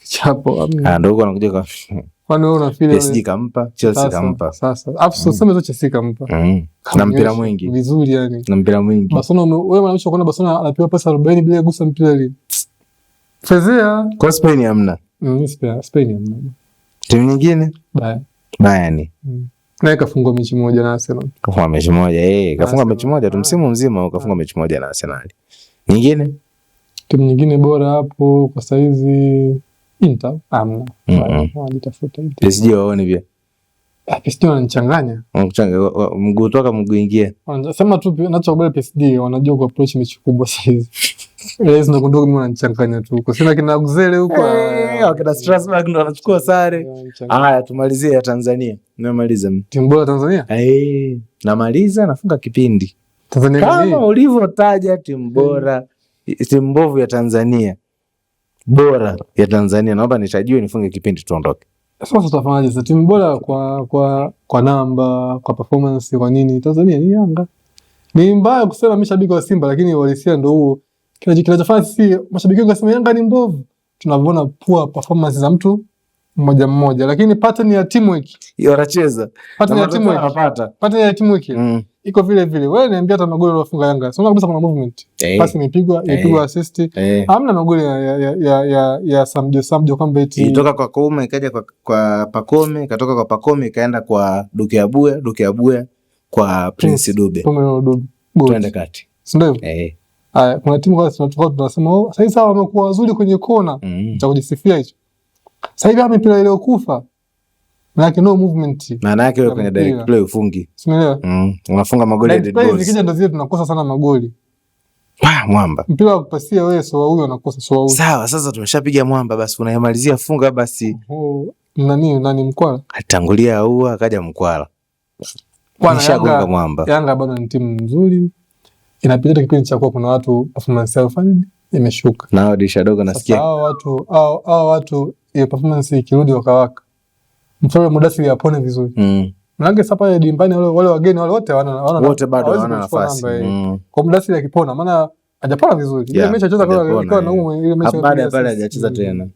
Chapo hamna. Ndio huko anakuja kwa. Kwani wewe unafikiri PSG kampa, Chelsea kampa. Sasa. Afu sema tu Chelsea kampa. Na mpira mwingi. Vizuri yani. Na mpira mwingi. Barcelona wewe mwanamsho kuona Barcelona anapewa pesa 40 bila kugusa mpira ile. Fezea. Kwa Spain hamna. Spain hamna. Timu nyingine? Bayern. Naye kafungwa mechi moja na Arsenal. Kafungwa mechi moja, kafunga mechi moja tu msimu mzima, kafunga mechi moja na Arsenal. Nyingine? Timu nyingine bora hapo kwa saizi Inter hamna. Wanajitafuta Inter. PSG waone pia. PSG wanachanganya. Wanachanganya mguu toka mguu ingia. Wanasema tu nachokubali PSG wanajua ku approach mechi kubwa saizi. Leo ndo ndogo mimi wanachanganya tu. Kwa sababu kina Guzele huko wakina Strasbourg ndo wanachukua sare. Haya tumalizie ya Tanzania. Namaliza. Timu bora Tanzania? Namaliza nafunga kipindi. Tanzania kama ulivyotaja timu bora, timu mbovu ya Tanzania. Bora ya Tanzania naomba nitajue nifunge kipindi tuondoke. Sasa tutafanyaje sasa timu bora kwa namba, kwa performance, kwa nini? Tanzania ni Yanga. Ni mbaya kusema mashabiki wa Simba lakini walisia ndio huo. Kinachofanya sisi mashabiki wa Simba Yanga ni mbovu. Tunavyoona poor performance za mtu mmoja lakini pattern ya teamwork wanacheza. Pattern ya teamwork iko vile vile. Wewe niambia hata magoli waliofunga Yanga. Sio kabisa kuna movement. Pasi imepigwa assist. Hamna magoli ya Samjo kwamba eti ilitoka kwa Koume ikaja kwa Pacome, ikatoka kwa Pacome ikaenda kwa Duke Abuya kwa Prince Dube. Twende kati. Si ndio? Haya, kuna timu kwa tunasema sasa hivi wamekuwa wazuri kwenye kona. Cha kujisifia hicho. Sasa hivi mpira ile ukufa. Maana no movement. Maana yake wewe kwenye direct play ufungi. Umeelewa? Unafunga magoli ya dead balls. Ikija ndio zile tunakosa sana magoli. Mwamba. Mpira wa kupasia wewe so huyo anakosa so huyo. Sawa, sasa tumeshapiga mwamba basi unayemalizia funga basi. Nani Mkwala? Atangulia au akaja Mkwala. Nishagonga mwamba. Yanga bado ni timu nzuri. Inapita kipindi cha kwa kuna watu performance yao imeshuka. Nao Dirisha Dogo nasikia. Hao watu ile performance ikirudi wakawaka. Mfano Mudathiri apone vizuri. Maana sasa pale dimbani wale wageni wale wote wote bado hawana nafasi. Kwa Mudathiri akipona maana hajapona vizuri. Ile mechi anacheza kwa na ile mechi baada ya pale hajacheza tena.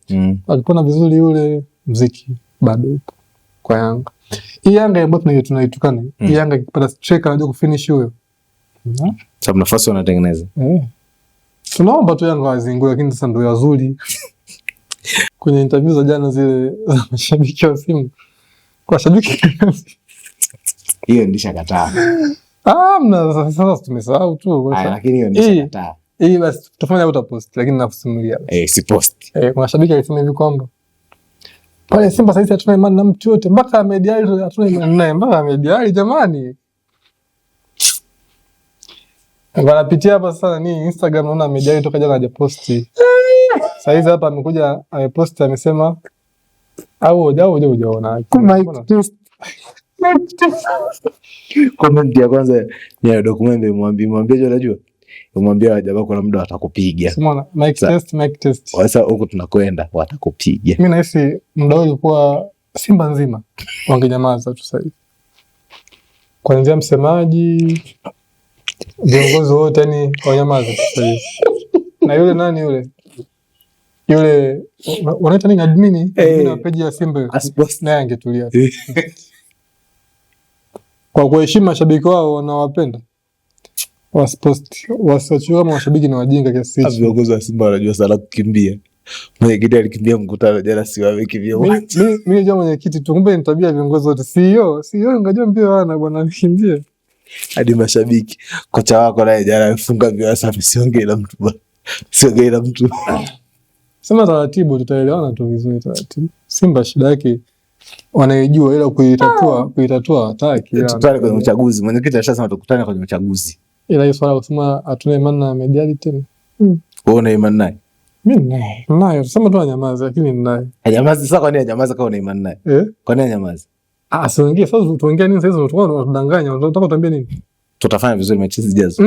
Akipona vizuri yule mziki bado upo kwa Yanga. Hii Yanga ambayo tunaitukana. Hii Yanga ikipata striker anajua kufinish huyo. Sababu nafasi wanatengeneza. Tunaomba tu Yanga wazingue lakini sasa ndio wazuri. Kwenye interview za jana zile mashabiki wa Simba. Kwa shabiki hiyo ndishakataa. Sasa tumesahau tu. Lakini hiyo ndishakataa. Hii basi tutafanya utapost lakini nakusimulia. Si post. Kuna shabiki alisema hivi kwamba pale Simba sasa hatuna imani na mtu yote mpaka Mediali hatuna imani naye mpaka Mediali jamani. Wanapitia hapa sasa Instagram naona Mediali toka jana hajaposti. Sasa hizi hapa amekuja ameposti amesema au hujaona. Comment ya kwanza ni ya Dokumembe mwambie unajua. Umwambia jamaa kuna muda watakupiga. Umeona mic test. Sasa huko tunakwenda watakupiga. Mimi nahisi muda ulikuwa Simba nzima wangenyamaza tu sasa. Kuanzia msemaji viongozi wote yani wanyamaza sasa. Na yule nani yule wanaita nini admin na page ya Simba naye angetulia. Kwa kuheshimu mashabiki wao wanawapenda. Wasichukue kama mashabiki ni wajinga kiasi hicho. Viongozi wa Simba wanajua sana kukimbia. Mwenyekiti alikimbia mkutano jana si wamekimbia. Mimi jamaa mwenyekiti tu kumbe ni tabia ya viongozi wote. CEO ngajua mpira wana bwana kimbia. Hadi mashabiki. Kocha wako naye jana amefunga viwasa msiongee na mtu bwana. Siongee na mtu. Sema taratibu tutaelewana tu vizuri taratibu. Simba shida yake wanaijua ila kuitatua hataki. Tukutane kwenye uchaguzi. Mwenyekiti alishasema tukutane kwenye uchaguzi. Ila hiyo swala kusema hatuna imani na Mediali tena. Wewe una imani naye? Mimi nayo sema tu anyamaze, lakini ninayo. Anyamaze sasa, kwa nini anyamaze kama una imani naye? Kwa nini anyamaze? Asiongee sasa, tuongea nini sasa? Tunadanganya, unataka tuambie nini? Tutafanya vizuri mechi zijazo.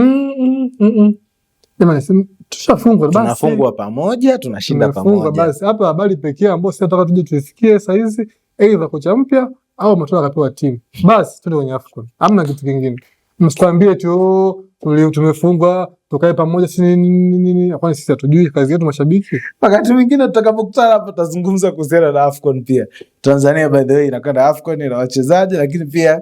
Jamani, tushafungwa basi. Tunafungwa pamoja, tunashinda pamoja. Basi hapa habari pekee ambayo sisi nataka tuje tusikie sasa hizi, aidha kocha mpya au Matola akapewa timu. Basi twende kwenye AFCON. Hamna kitu kingine. Msituambie tu tumefungwa tukae pamoja si nini. Hapana, sisi hatujui kazi yetu mashabiki. Wakati mwingine tutakapokutana hapa tutazungumza kuhusiana na AFCON pia. Tanzania by the way inakwenda AFCON na wachezaji, lakini pia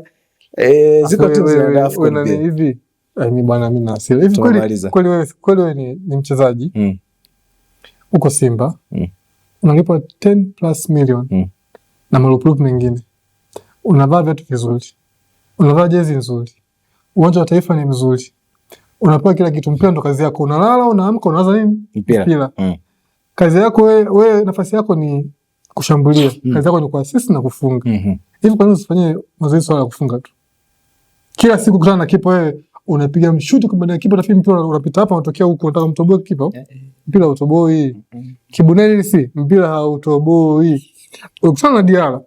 ziko timu za AFCON pia. Hivi mimi bwana, mimi na hasira. Hivi kweli wewe ni mchezaji. Uko Simba. Unalipwa 10+ million. Na marupurupu mengine. Unavaa viatu vizuri. Unavaa jezi nzuri. Uwanja wa Taifa ni mzuri. Unapewa kila kitu, mpira ndo kazi yako. Unalala, unaamka, unaanza nini? Mpira. Kazi yako wewe nafasi yako ni kushambulia. Kazi yako ni kuassist na kufunga. Hivi kwa nini usifanye mazoezi swala ya kufunga tu? Kila siku kutana na kipa wewe unapiga mshuti kwa kipa, na mpira unapita hapa unatokea huko, unataka mtoboe kipa. Mpira utoboi. Kibuneni si mpira hautoboi. Ukutana na Diarra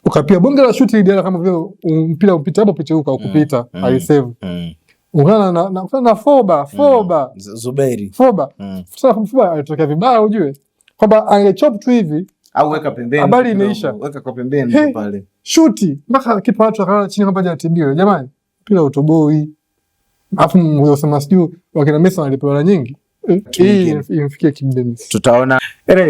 ukapia bonge la shuti Diarra, kama vile mpira upita hapo picha huko ukupita alisave. Ungana na Foba Zuberi. Foba alitokea vibaya, ujue kwamba angechop tu hivi au weka pembeni, habari imeisha, weka kwa pembeni pale, shuti mpaka kipa watu akalala chini kama hajatibiwa. Jamani, mpira utoboi. Afu unasema sijui wakina Messi walipewa nyingi. Hii imfikie kibeni. Tutaona.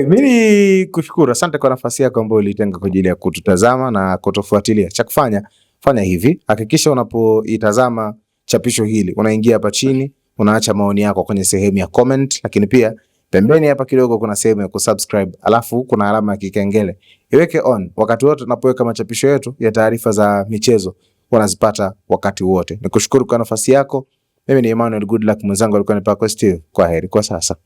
Mimi kushukuru, asante kwa nafasi yako ambayo ulitenga kwa ajili ya kututazama na kutufuatilia. Cha kufanya, fanya hivi, hakikisha unapoitazama chapisho hili unaingia hapa chini, unaacha maoni yako kwenye sehemu ya comment, lakini pia pembeni hapa kidogo kuna sehemu ya kusubscribe, alafu kuna alama ya kikengele. Iweke on. Wakati wote tunapoweka machapisho yetu ya taarifa za michezo unazipata wakati wote. Nikushukuru kwa nafasi yako. Mimi ni Emmanuel Goodluck, mwenzangu alikuwa ni Paco Steve. Kwaheri kwa sasa.